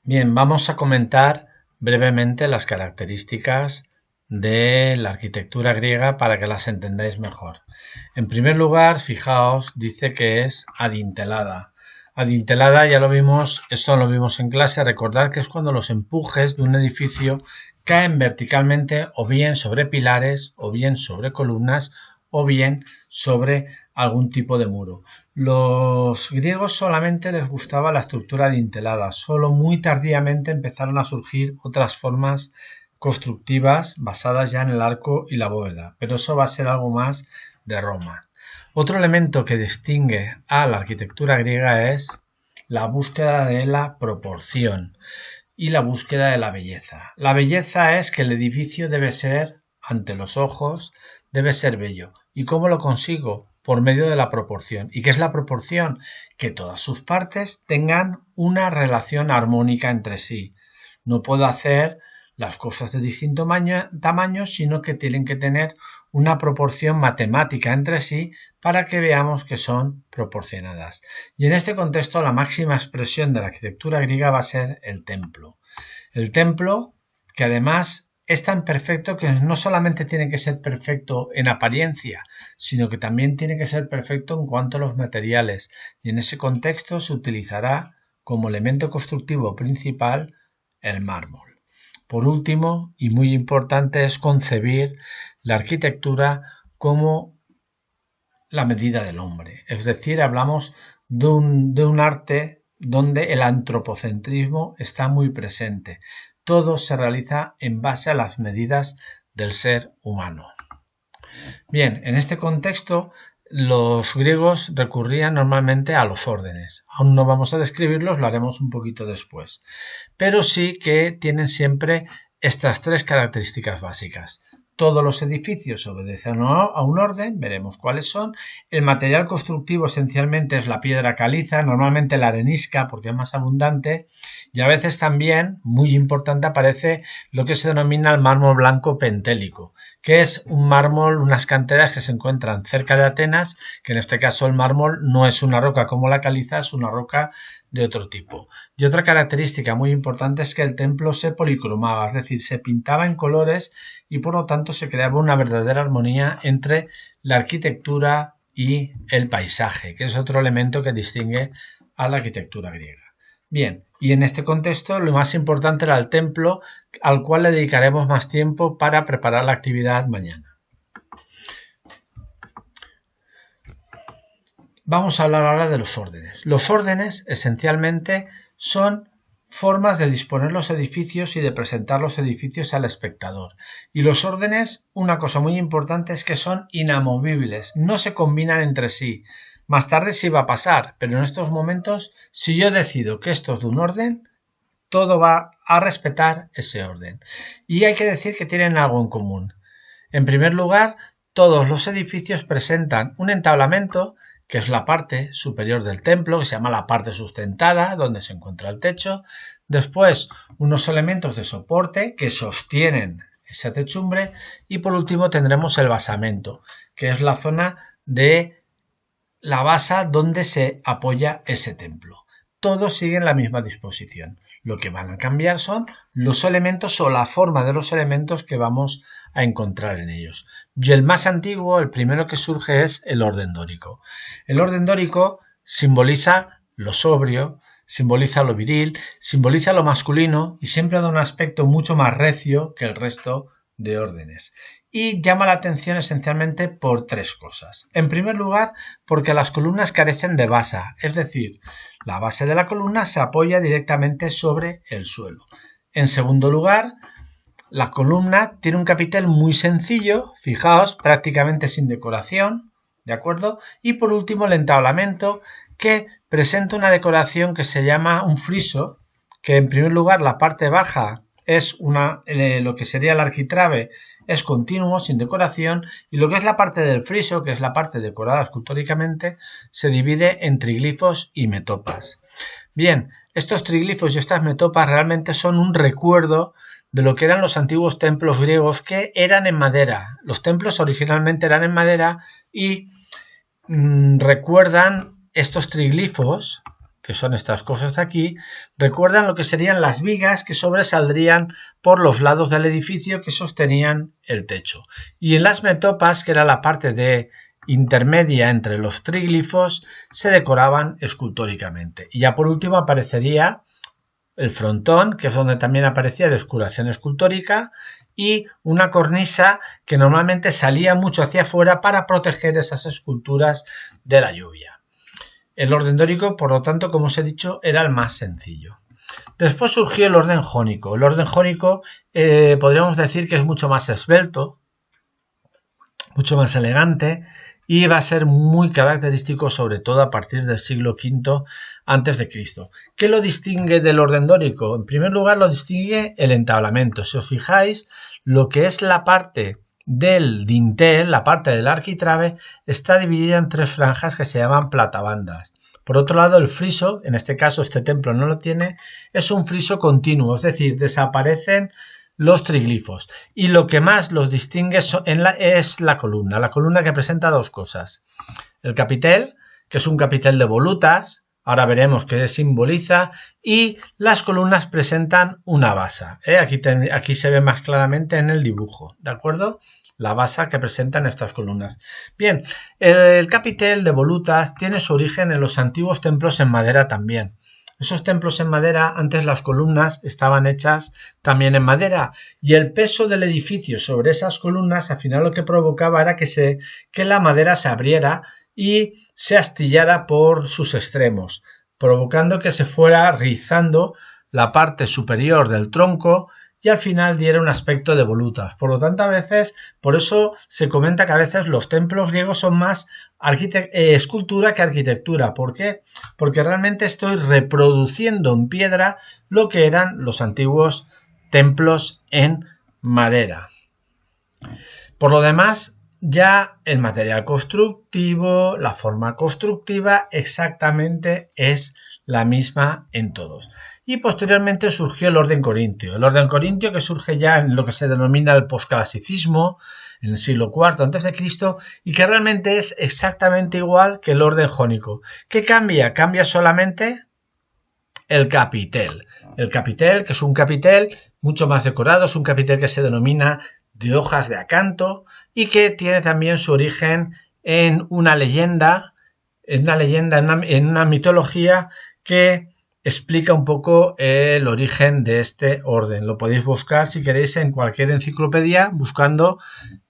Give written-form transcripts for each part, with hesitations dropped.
Bien, vamos a comentar brevemente las características de la arquitectura griega para que las entendáis mejor. En primer lugar, fijaos, dice que es adintelada. Adintelada ya lo vimos, esto lo vimos en clase, recordad que es cuando los empujes de un edificio caen verticalmente o bien sobre pilares, o bien sobre columnas, o bien sobre algún tipo de muro. Los griegos solamente les gustaba la estructura adintelada, solo muy tardíamente empezaron a surgir otras formas constructivas basadas ya en el arco y la bóveda, pero eso va a ser algo más de Roma. Otro elemento que distingue a la arquitectura griega es la búsqueda de la proporción y la búsqueda de la belleza. La belleza es que el edificio debe ser, ante los ojos, debe ser bello. ¿Y cómo lo consigo? Por medio de la proporción. ¿Y qué es la proporción? Que todas sus partes tengan una relación armónica entre sí. No puedo hacer las cosas de distinto tamaño, sino que tienen que tener una proporción matemática entre sí para que veamos que son proporcionadas. Y en este contexto la máxima expresión de la arquitectura griega va a ser el templo. El templo, que además es tan perfecto que no solamente tiene que ser perfecto en apariencia, sino que también tiene que ser perfecto en cuanto a los materiales. Y en ese contexto se utilizará como elemento constructivo principal el mármol. Por último, y muy importante, es concebir la arquitectura como la medida del hombre. Es decir, hablamos de un arte donde el antropocentrismo está muy presente. Todo se realiza en base a las medidas del ser humano. Bien, en este contexto los griegos recurrían normalmente a los órdenes. Aún no vamos a describirlos, lo haremos un poquito después. Pero sí que tienen siempre estas tres características básicas. Todos los edificios obedecen a un orden, veremos cuáles son. El material constructivo esencialmente es la piedra caliza, normalmente la arenisca porque es más abundante, y a veces también, muy importante, aparece lo que se denomina el mármol blanco pentélico, que es un mármol, unas canteras que se encuentran cerca de Atenas, que en este caso el mármol no es una roca como la caliza, es una roca de otro tipo. Y otra característica muy importante es que el templo se policromaba, es decir, se pintaba en colores y por lo tanto se creaba una verdadera armonía entre la arquitectura y el paisaje, que es otro elemento que distingue a la arquitectura griega. Bien, y en este contexto lo más importante era el templo, al cual le dedicaremos más tiempo para preparar la actividad mañana. Vamos a hablar ahora de los órdenes. Los órdenes esencialmente son formas de disponer los edificios y de presentar los edificios al espectador. Y los órdenes, una cosa muy importante es que son inamovibles, no se combinan entre sí. Más tarde sí va a pasar, pero en estos momentos, si yo decido que esto es de un orden, todo va a respetar ese orden. Y hay que decir que tienen algo en común. En primer lugar, todos los edificios presentan un entablamento, que es la parte superior del templo, que se llama la parte sustentada, donde se encuentra el techo. Después, unos elementos de soporte que sostienen esa techumbre. Y por último tendremos el basamento, que es la zona de la base donde se apoya ese templo. Todos siguen la misma disposición. Lo que van a cambiar son los elementos o la forma de los elementos que vamos a encontrar en ellos. Y el más antiguo, el primero que surge, es el orden dórico. El orden dórico simboliza lo sobrio, simboliza lo viril, simboliza lo masculino y siempre da un aspecto mucho más recio que el resto de órdenes. Y llama la atención esencialmente por tres cosas. En primer lugar, porque las columnas carecen de base, es decir, la base de la columna se apoya directamente sobre el suelo. En segundo lugar, la columna tiene un capitel muy sencillo, fijaos, prácticamente sin decoración, ¿de acuerdo? Y por último, el entablamento, que presenta una decoración que se llama un friso, que en primer lugar la parte baja es lo que sería el arquitrabe, es continuo, sin decoración, y lo que es la parte del friso, que es la parte decorada escultóricamente, se divide en triglifos y metopas. Bien, estos triglifos y estas metopas realmente son un recuerdo de lo que eran los antiguos templos griegos, que eran en madera. Los templos originalmente eran en madera y recuerdan estos triglifos que son estas cosas de aquí, recuerdan lo que serían las vigas que sobresaldrían por los lados del edificio que sostenían el techo. Y en las metopas, que era la parte intermedia entre los tríglifos, se decoraban escultóricamente. Y ya por último aparecería el frontón, que es donde también aparecía decoración escultórica, y una cornisa que normalmente salía mucho hacia afuera para proteger esas esculturas de la lluvia. El orden dórico, por lo tanto, como os he dicho, era el más sencillo. Después surgió el orden jónico. El orden jónico podríamos decir que es mucho más esbelto, mucho más elegante, y va a ser muy característico sobre todo a partir del siglo V a.C. ¿Qué lo distingue del orden dórico? En primer lugar lo distingue el entablamento. Si os fijáis, lo que es la parte del dintel, la parte del arquitrabe, está dividida en 3 franjas que se llaman platabandas. Por otro lado, el friso, en este caso este templo no lo tiene, es un friso continuo, es decir, desaparecen los triglifos. Y lo que más los distingue es la columna que presenta 2 cosas. El capitel, que es un capitel de volutas, ahora veremos qué simboliza, y las columnas presentan una basa. Aquí se ve más claramente en el dibujo, ¿de acuerdo? La basa que presentan estas columnas. Bien, el capitel de volutas tiene su origen en los antiguos templos en madera también. Esos templos en madera, antes las columnas estaban hechas también en madera, y el peso del edificio sobre esas columnas al final lo que provocaba era que la madera se abriera y se astillara por sus extremos, provocando que se fuera rizando la parte superior del tronco y al final diera un aspecto de volutas. Por lo tanto, a veces, por eso se comenta que a veces los templos griegos son más escultura que arquitectura. ¿Por qué? Porque realmente estoy reproduciendo en piedra lo que eran los antiguos templos en madera. Por lo demás, ya el material constructivo, la forma constructiva exactamente es la misma en todos. Y posteriormente surgió el orden corintio. El orden corintio que surge ya en lo que se denomina el posclasicismo, en el siglo IV a.C., y que realmente es exactamente igual que el orden jónico. ¿Qué cambia? Cambia solamente el capitel. El capitel, que es un capitel mucho más decorado, es un capitel que se denomina de hojas de acanto y que tiene también su origen en una leyenda, en una mitología que explica un poco el origen de este orden. Lo podéis buscar si queréis en cualquier enciclopedia buscando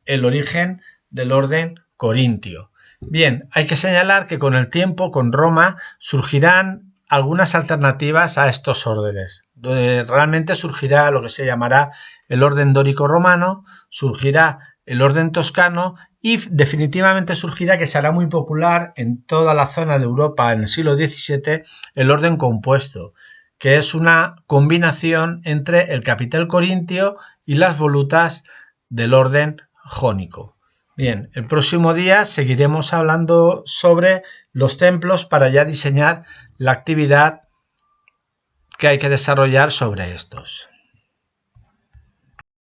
el origen del orden corintio. Bien, hay que señalar que con el tiempo, con Roma, surgirán algunas alternativas a estos órdenes. Realmente surgirá lo que se llamará el orden dórico romano, surgirá el orden toscano y definitivamente surgirá, que será muy popular en toda la zona de Europa en el siglo XVII, el orden compuesto, que es una combinación entre el capitel corintio y las volutas del orden jónico. Bien, el próximo día seguiremos hablando sobre los templos para ya diseñar la actividad que hay que desarrollar sobre estos.